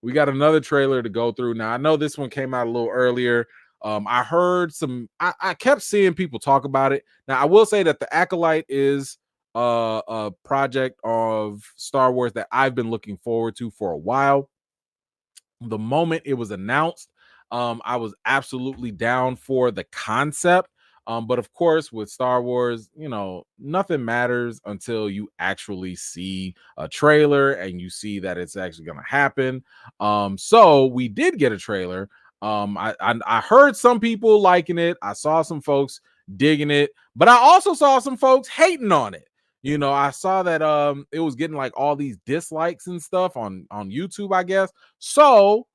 we got another trailer to go through. Now I know this one came out a little earlier. I heard some. I kept seeing people talk about it. Now I will say that the Acolyte is a project of Star Wars that I've been looking forward to for a while. The moment it was announced, I was absolutely down for the concept. But of course, with Star Wars, you know, nothing matters until you actually see a trailer and you see that it's actually going to happen. So we did get a trailer. I heard some people liking it. I saw some folks digging it, but I also saw some folks hating on it. You know, I saw that it was getting like all these dislikes and stuff on YouTube, I guess. So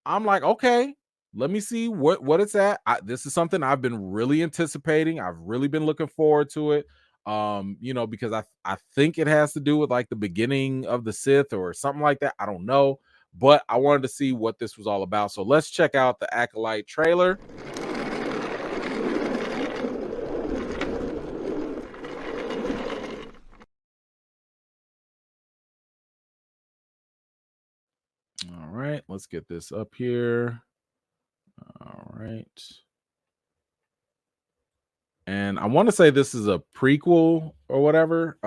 I'm like, okay, let me see what it's at. This is something I've been really anticipating. I've really been looking forward to it. You know, because I think it has to do with like the beginning of the Sith or something like that. I don't know, but I wanted to see what this was all about. So let's check out the Acolyte trailer. All right, let's get this up here. All right. And I want to say this is a prequel or whatever.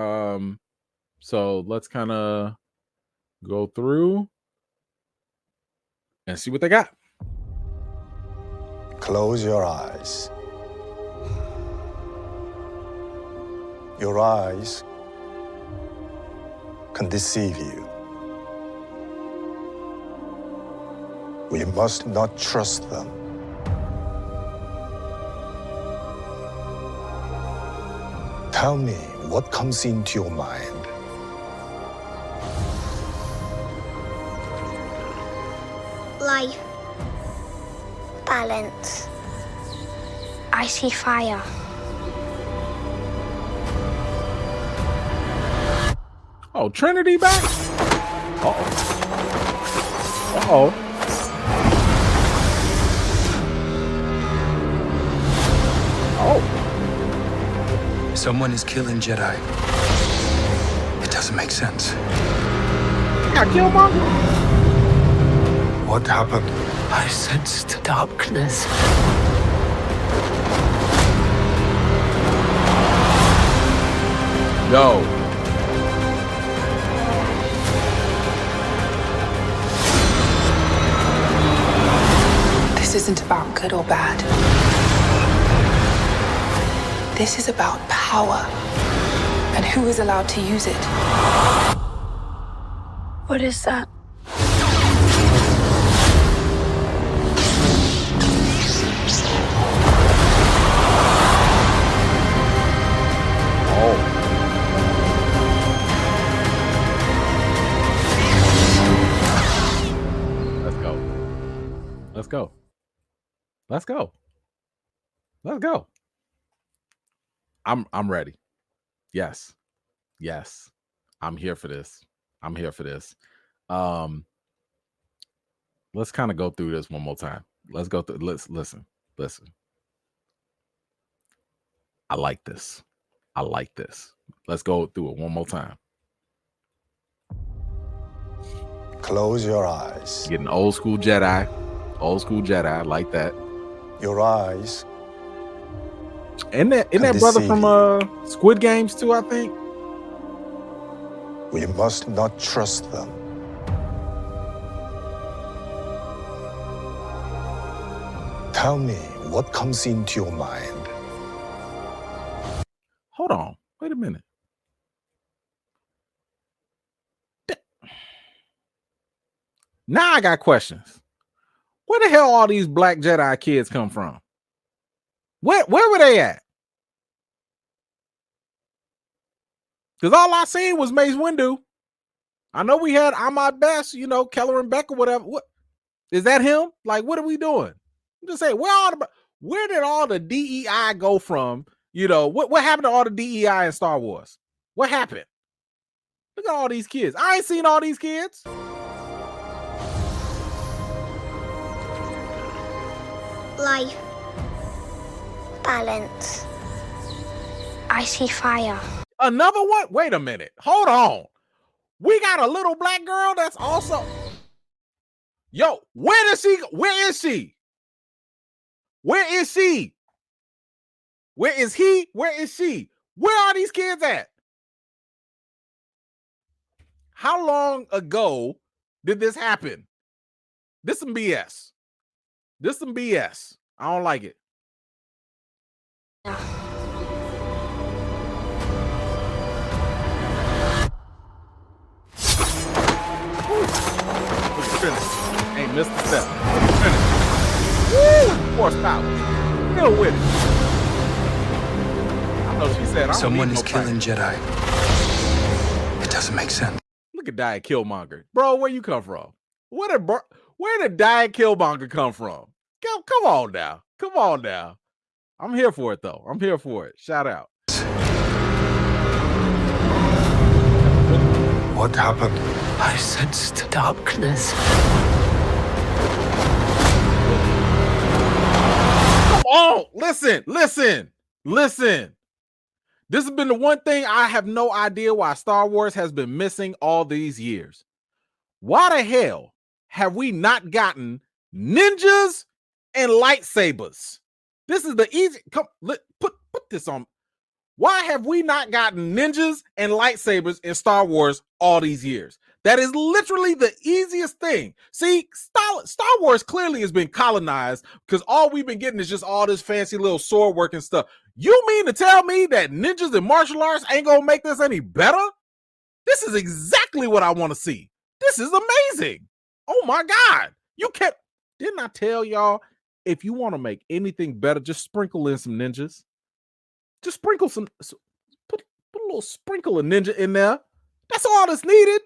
So let's kind of go through and see what they got. Close your eyes. Your eyes can deceive you. We must not trust them. Tell me what comes into your mind. Life. Balance. I see fire. Oh, Trinity back? Uh-oh. Uh-oh. Oh. Someone is killing Jedi. It doesn't make sense. Yeah, Killmonger. What happened? I sensed darkness. No. This isn't about good or bad. This is about power and who is allowed to use it. What is that? Let's go. Let's go. Let's go. I'm ready. Yes. Yes. I'm here for this. I'm here for this. Let's kind of go through this one more time. Let's go through. Let's listen. I like this. I like this. Let's go through it one more time. Close your eyes. Getting old school Jedi. Old school Jedi. I like that. Your eyes. Isn't that brother from Squid Games too, I think? We must not trust them. Tell me what comes into your mind. Hold on. Wait a minute. Now I got questions. Where the hell all these black Jedi kids come from? Where were they at? Because all I seen was Mace Windu. I know we had Ahmad Best, you know, Keller and Beck or whatever. What is that him? Like, what are we doing? I'm just saying, where did all the DEI go from? You know, what happened to all the DEI in Star Wars? What happened? Look at all these kids. I ain't seen all these kids. Life. Balance. I see fire. Another one? Wait a minute. Hold on. We got a little black girl that's also... Yo, where is she? Where is she? Where is she? Where is he? Where is she? Where are these kids at? How long ago did this happen? This some BS. This some BS. I don't like it. Ain't missed a step. Woo! Horsepower. Still with it. I know she said, someone is killing Jedi. It doesn't make sense. Look at Diet Killmonger. Bro, where you come from? Where did Diet Killmonger come from? Come on now. Come on now. I'm here for it, though. I'm here for it. Shout out. What happened? I sensed darkness. Come on. Listen. This has been the one thing I have no idea why Star Wars has been missing all these years. Why the hell have we not gotten ninjas and lightsabers? This is the easy. Come, put this on. Why have we not gotten ninjas and lightsabers in Star Wars all these years? That is literally the easiest thing. See, Star Wars clearly has been colonized because all we've been getting is just all this fancy little sword work and stuff. You mean to tell me that ninjas and martial arts ain't gonna make this any better? This is exactly what I want to see. This is amazing. Oh my God. Didn't I tell y'all, if you want to make anything better, just sprinkle in some ninjas. Just sprinkle put a little sprinkle of ninja in there. That's all that's needed.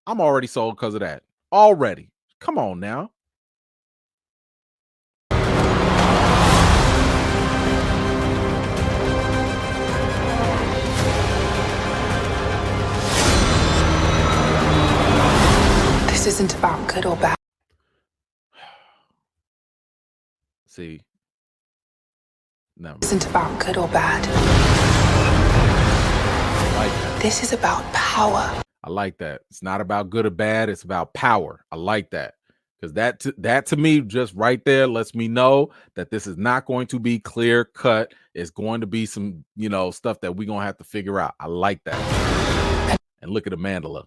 I'm already sold because of that. Already. Come on now. This isn't about good or bad. See. No. This isn't about good or bad. I like that. This is about power. I like that. It's not about good or bad. It's about power. I like that. Because that to me, just right there, lets me know that this is not going to be clear cut. It's going to be some, stuff that we're going to have to figure out. I like that. And look at Amandla.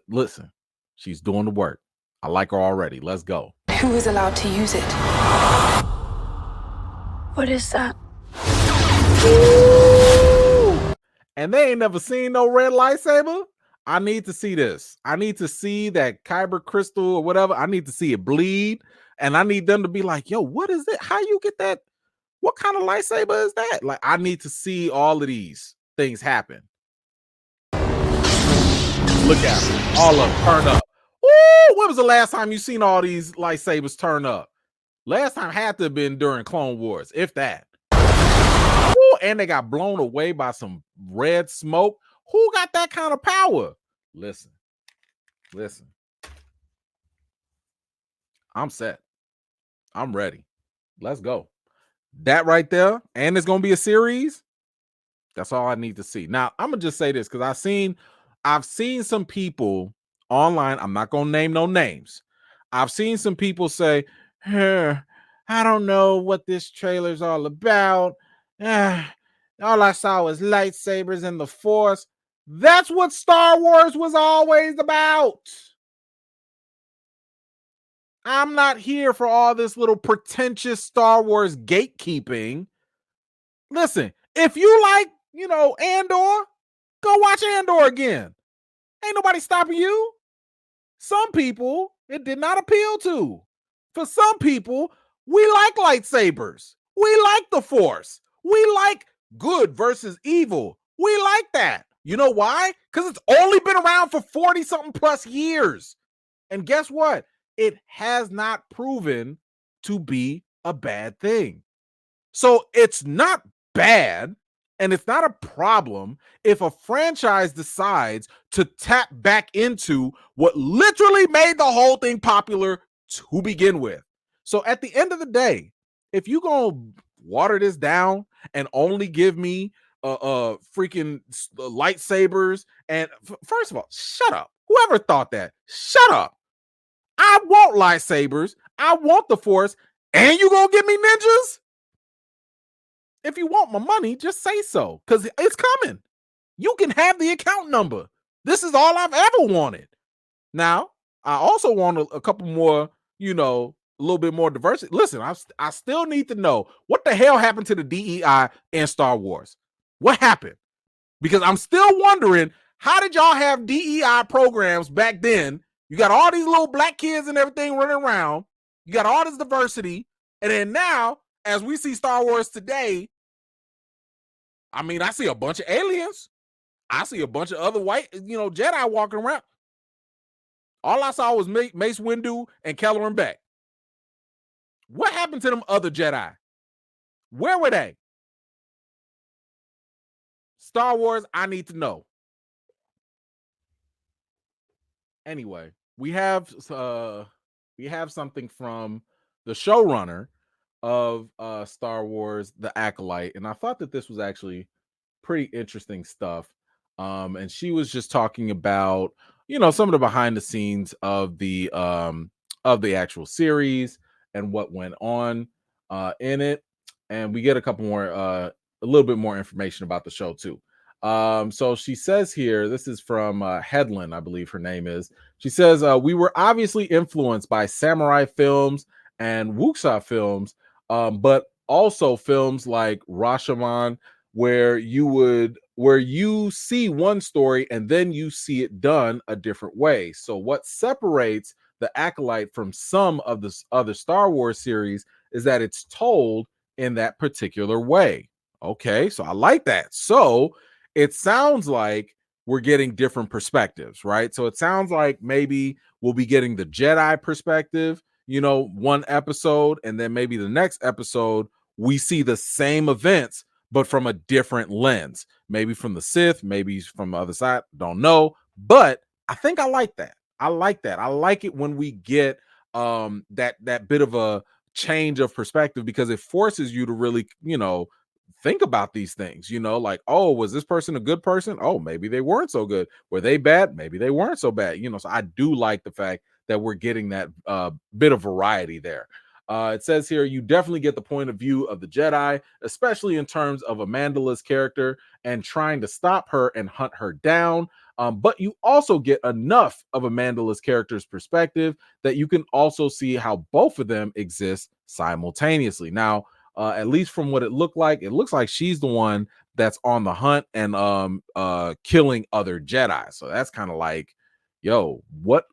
Listen, she's doing the work. I like her already. Let's go. Who is allowed to use it? What is that? And they ain't never seen no red lightsaber. I need to see this. I need to see that kyber crystal or whatever. I need to see it bleed. And I need them to be like, yo, what is it? How you get that? What kind of lightsaber is that? Like, I need to see all of these things happen. Look at them. All of them turn up. Ooh, when was the last time you seen all these lightsabers turn up? Last time had to have been during Clone Wars, if that. Ooh, and they got blown away by some red smoke. Who got that kind of power? Listen. I'm set. I'm ready. Let's go. That right there, and it's gonna be a series. That's all I need to see. Now, I'm gonna just say this because I've seen some people online. I'm not gonna name no names. I've seen some people say, I don't know what this trailer's all about. All I saw was lightsabers and the Force. That's what Star Wars was always about. I'm not here for all this little pretentious Star Wars gatekeeping. Listen, if you like, Andor, go watch Andor again. Ain't nobody stopping you. Some people, it did not appeal to. For some people, we like lightsabers. We like the Force. We like good versus evil. We like that. You know why? Because it's only been around for 40-something plus years. And guess what? It has not proven to be a bad thing. So it's not bad, and it's not a problem if a franchise decides to tap back into what literally made the whole thing popular to begin with. So at the end of the day, if you're going to water this down and only give me freaking lightsabers, and first of all, shut up. Whoever thought that, shut up. I want want lightsabers, I want the Force, and you gonna give me ninjas? If you want my money, just say so, because it's coming. You can have the account number. This is all I've ever wanted. Now, I also want a couple more, a little bit more diversity. Listen, I still need to know what the hell happened to the DEI in Star Wars. What happened? Because I'm still wondering, how did y'all have DEI programs back then? You got all these little black kids and everything running around. You got all this diversity. And then now, as we see Star Wars today, I mean, I see a bunch of aliens. I see a bunch of other white, Jedi walking around. All I saw was Mace Windu and Kelleran Beck. What happened to them other Jedi? Where were they? Star Wars, I need to know. Anyway, we have something from the showrunner of Star Wars, The Acolyte, and I thought that this was actually pretty interesting stuff. And she was just talking about, some of the behind the scenes of the actual series and what went on in it. And we get a little bit more information about the show too. So she says here, this is from Headland, I believe her name is. She says, we were obviously influenced by samurai films and wuxia films, but also films like Rashomon, where you see one story and then you see it done a different way. So what separates The Acolyte from some of the other Star Wars series is that it's told in that particular way. Okay, so I like that. So it sounds like we're getting different perspectives, right? So it sounds like maybe we'll be getting the Jedi perspective, one episode, and then maybe the next episode we see the same events but from a different lens, maybe from the Sith, maybe from the other side, don't know. But I think I like that. I like it when we get that bit of a change of perspective, because it forces you to really, think about these things, like, oh, was this person a good person? Oh, maybe they weren't so good. Were they bad? Maybe they weren't so bad. So I do like the fact that we're getting that bit of variety there. It says here, you definitely get the point of view of the Jedi, especially in terms of Amandla's character and trying to stop her and hunt her down. But you also get enough of Amandla's character's perspective that you can also see how both of them exist simultaneously. Now, at least from what it looks like she's the one that's on the hunt and killing other Jedi. So that's kind of like, yo, what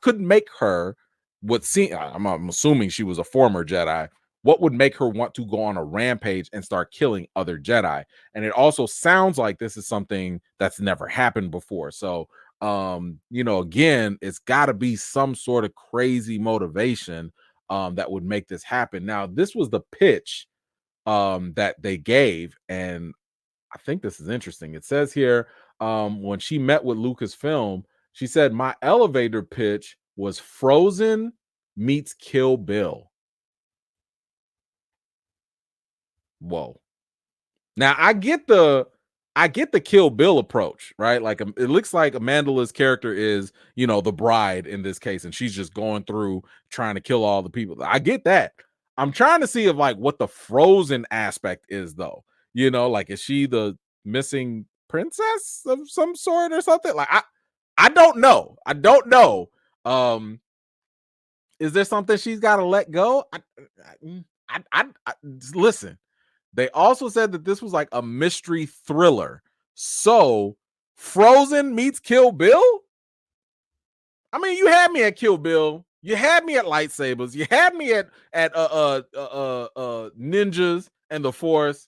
could make her I'm assuming she was a former Jedi. What would make her want to go on a rampage and start killing other Jedi? And it also sounds like this is something that's never happened before. So, again, it's got to be some sort of crazy motivation that would make this happen. Now, this was the pitch that they gave, and I think this is interesting. It says here, when she met with Lucasfilm, she said, my elevator pitch was Frozen meets Kill Bill. Whoa. Now I get the Kill Bill approach, right? Like, it looks like Amandla's character is, the bride in this case, and she's just going through trying to kill all the people. I get that. I'm trying to see if what the Frozen aspect is, though. Like, is she the missing princess of some sort or something? Like, I don't know. Is there something she's got to let go? I listen. They also said that this was like a mystery thriller. So, Frozen meets Kill Bill? I mean, you had me at Kill Bill. You had me at lightsabers. You had me at ninjas and the Force.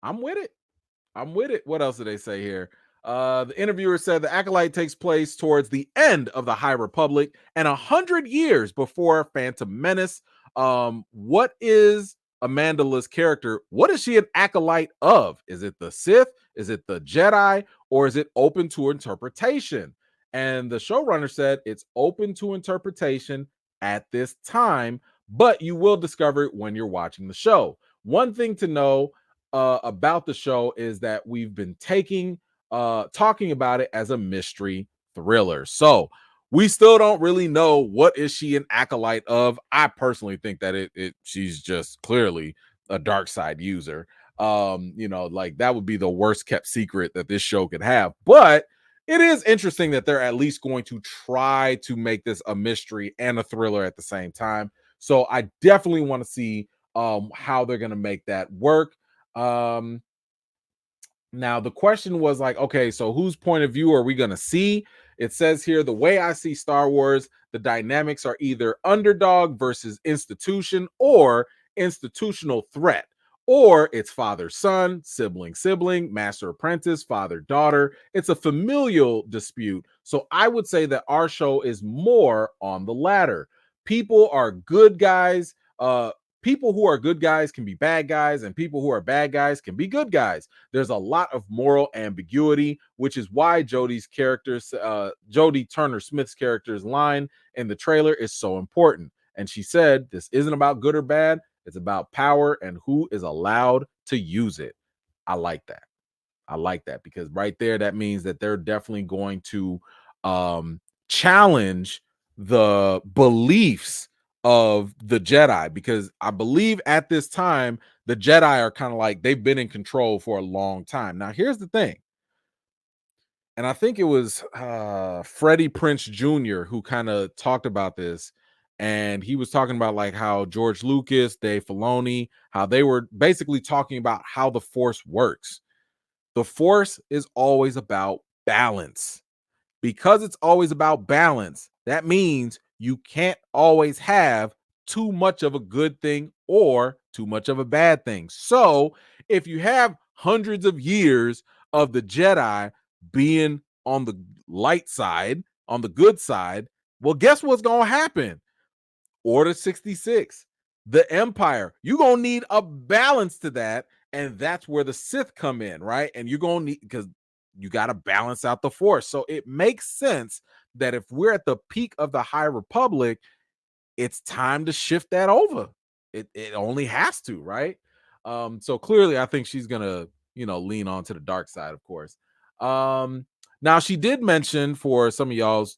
I'm with it. What else did they say here? The interviewer said the Acolyte takes place towards the end of the High Republic and 100 years before Phantom Menace. What is Amandla's character? What is she an acolyte of? Is it the Sith? Is it the Jedi? Or is it open to interpretation? And the showrunner said it's open to interpretation at this time, but you will discover it when you're watching the show. One thing to know about the show is that we've been talking about it as a mystery thriller. So we still don't really know what is she an acolyte of. I personally think that she's just clearly a dark side user. Like that would be the worst kept secret that this show could have. But it is interesting that they're at least going to try to make this a mystery and a thriller at the same time. So I definitely want to see how they're going to make that work. Now the question was like, okay, so whose point of view are we going to see? It says here, the way I see Star Wars, the dynamics are either underdog versus institution, or institutional threat, or it's father son, sibling, master apprentice, father daughter. It's a familial dispute. So I would say that our show is more on the latter. People are good guys. People who are good guys can be bad guys, and people who are bad guys can be good guys. There's a lot of moral ambiguity, which is why Jodie Turner Smith's character's line in the trailer is so important. And she said, this isn't about good or bad. It's about power and who is allowed to use it. I like that. I like that, because right there, that means that they're definitely going to challenge the beliefs of the Jedi, because I believe at this time the Jedi are kind of like, they've been in control for a long time. Now here's the thing, and I think it was Freddie Prinze Jr. who kind of talked about this, and he was talking about like how George Lucas, Dave Filoni, how they were basically talking about how the Force works. The Force is always about balance. Because it's always about balance, that means you can't always have too much of a good thing or too much of a bad thing. So if you have hundreds of years of the Jedi being on the light side, on the good side, well, guess what's going to happen? Order 66, the Empire. You're going to need a balance to that. And that's where the Sith come in, right? And you're going to need, because you got to balance out the Force. So it makes sense that if we're at the peak of the High Republic, it's time to shift that over. It only has to, right? So clearly I think she's gonna, lean on to the dark side, of course. Now she did mention, for some of y'all's,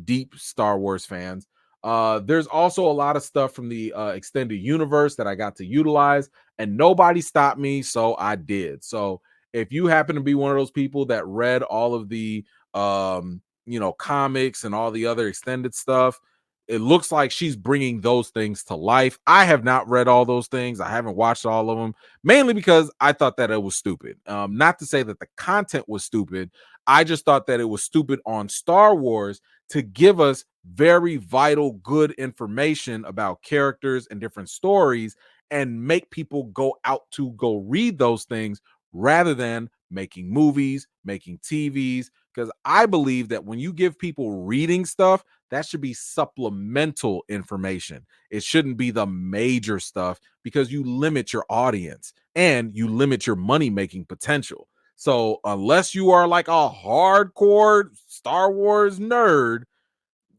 deep Star Wars fans, there's also a lot of stuff from the extended universe that I got to utilize, and nobody stopped me, so I did. So if you happen to be one of those people that read all of the comics and all the other extended stuff, it looks like she's bringing those things to life. I have not read all those things. I haven't watched all of them, mainly because I thought that it was stupid. Not to say that the content was stupid. I just thought that it was stupid on Star Wars to give us very vital, good information about characters and different stories and make people go out to go read those things rather than making movies, making TVs. Because I believe that when you give people reading stuff, that should be supplemental information. It shouldn't be the major stuff, because you limit your audience and you limit your money-making potential. So unless you are like a hardcore Star Wars nerd,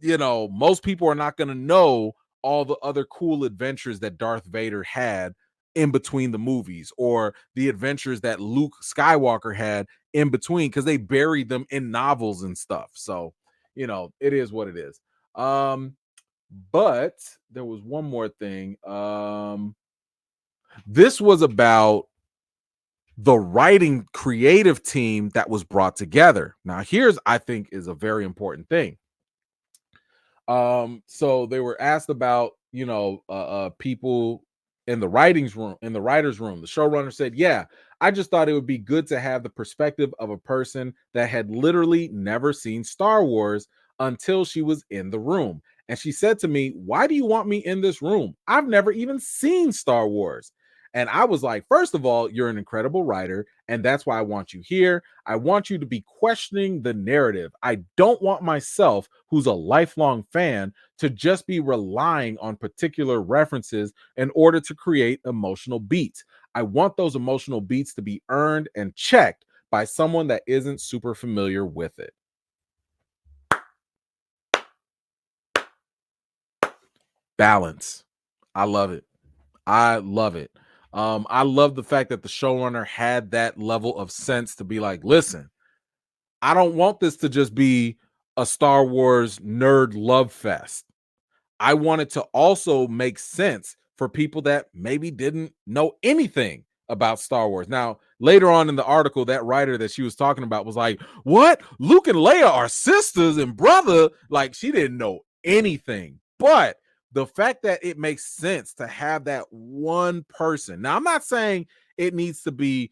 most people are not going to know all the other cool adventures that Darth Vader had in between the movies, or the adventures that Luke Skywalker had in between, because they buried them in novels and stuff. So, it is what it is. But there was one more thing. This was about the writing creative team that was brought together. Now, here's, I think, is a very important thing. So they were asked about, people in the writers room. The showrunner said, yeah, I just thought it would be good to have the perspective of a person that had literally never seen Star Wars until she was in the room. And she said to me, why do you want me in this room? I've never even seen Star Wars. And I was like, first of all, you're an incredible writer, and that's why I want you here. I want you to be questioning the narrative. I don't want myself, who's a lifelong fan, to just be relying on particular references in order to create emotional beats. I want those emotional beats to be earned and checked by someone that isn't super familiar with it. Balance. I love it. I love it. I love the fact that the showrunner had that level of sense to be like, listen, I don't want this to just be a Star Wars nerd love fest. I wanted to also make sense for people that maybe didn't know anything about Star Wars. Now, later on in the article, that writer that she was talking about was like, "What? Luke and Leia are sisters and brother?" Like, she didn't know anything. But the fact that it makes sense to have that one person. Now, I'm not saying it needs to be,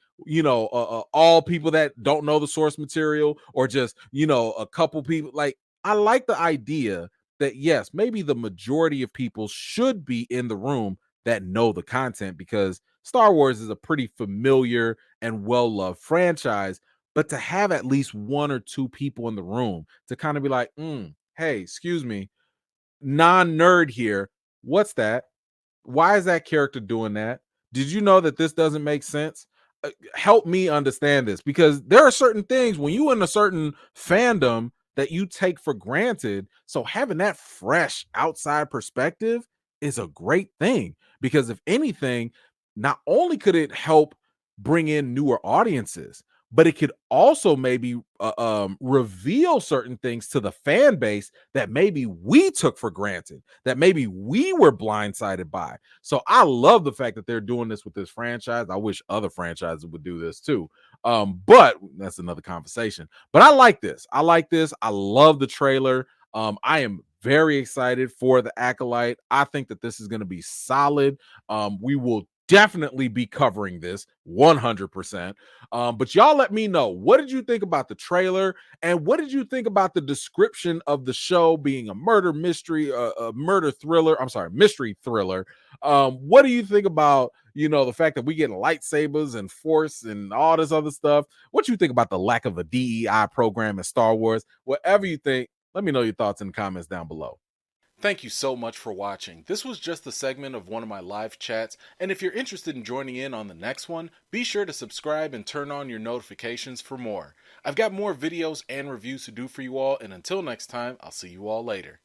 all people that don't know the source material, or just, a couple people. Like, I like the idea that, yes, maybe the majority of people should be in the room that know the content, because Star Wars is a pretty familiar and well-loved franchise. But to have at least one or two people in the room to kind of be like, hey, excuse me, non-nerd here, what's that? Why is that character doing that? Did you know that this doesn't make sense? Help me understand this, because there are certain things when you in a certain fandom that you take for granted. So having that fresh outside perspective is a great thing, because if anything, not only could it help bring in newer audiences, but it could also maybe reveal certain things to the fan base that maybe we took for granted, that maybe we were blindsided by. So I love the fact that they're doing this with this franchise. I wish other franchises would do this too. But that's another conversation. But I like this. I like this. I love the trailer. I am very excited for the Acolyte. I think that this is going to be solid. We will definitely be covering this 100%. But y'all let me know, what did you think about the trailer, and what did you think about the description of the show being a murder mystery, a murder thriller? I'm sorry, mystery thriller. What do you think about, the fact that we get lightsabers and force and all this other stuff? What you think about the lack of a DEI program in Star Wars? Whatever you think, let me know your thoughts in the comments down below. Thank you so much for watching. This was just a segment of one of my live chats, and if you're interested in joining in on the next one, be sure to subscribe and turn on your notifications for more. I've got more videos and reviews to do for you all, and until next time, I'll see you all later.